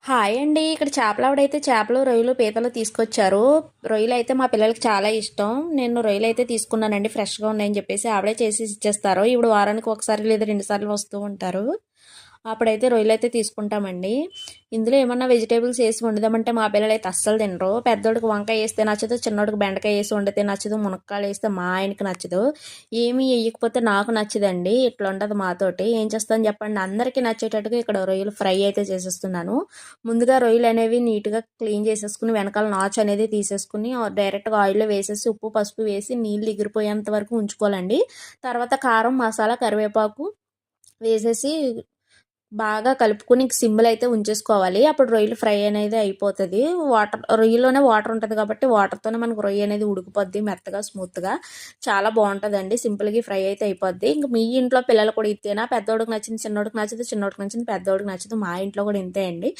Hi అండి. ఇక్కడ చేపలావిడైతే చేపలు, రొయ్యలు, పీతలు తీసుకొచ్చారు. రొయ్యలైతే మా పిల్లలకి చాలా ఇష్టం. నేను రొయ్యలైతే తీసుకున్నానండి. ఫ్రెష్‌గా ఉన్నాయని చెప్పేసి ఆవిడే చేసేసి ఇచ్చేస్తారు. ఇప్పుడు వారానికి ఒకసారి లేదా 2 సార్లు వస్తూ ఉంటారు. అప్పుడైతే రొయ్యలైతే తీసుకుంటామండి. ఇందులో ఏమన్నా వెజిటేబుల్స్ ఏసి వండుదామంటే మా పిల్లలైతే అస్సలు తినరు. పెద్దోడికి వంకాయ ఏస్తే నచ్చదు. చిన్నోడికి బెండకాయ ఏసి వండితే నచ్చదు. మునక్కాయలు ఏస్తే మా ఆయనకి నచ్చదు. ఏమీ ఎయ్యకపోతే నాకు నచ్చదండి. ఇట్లా ఉండదు మాతోటి. ఏం చేస్తాను చెప్పండి. అందరికీ నచ్చేటట్టుగా ఇక్కడ రొయ్యలు ఫ్రై అయితే చేసేస్తున్నాను. ముందుగా రొయ్యలు అనేవి నీట్‌గా క్లీన్ చేసేసుకుని వెనకాల నాచు అనేది తీసేసుకుని డైరెక్ట్‌గా ఆయిల్‌లో వేసేసి ఉప్పు, పసుపు వేసి నీళ్ళు ఎగిరిపోయేంత వరకు ఉంచుకోవాలండి. తర్వాత కారం, మసాలా, కరివేపాకు వేసేసి బాగా కలుపుకొని సిమ్‌లో అయితే ఉంచేసుకోవాలి. అప్పుడు రొయ్యలు ఫ్రై అనేది అయిపోతది. రొయ్యలోనే వాటర్ ఉంటది కాబట్టి వాటర్‌తోనే మనకు రొయ్య అనేది ఉడికిపోద్ది మెత్తగా, స్మూత్‌గా. చాలా బావుంటదండి. సింపుల్‌గా ఫ్రై అయితే అయిపోద్ది. ఇంక మీ ఇంట్లో పిల్లలు కూడా ఇంతేనా? పెద్దోడికి నచ్చింది చిన్నోడికి నచ్చదు, చిన్నోడికి నచ్చింది పెద్దోడికి నచ్చదు. మా ఇంట్లో కూడా ఇంతే అండి.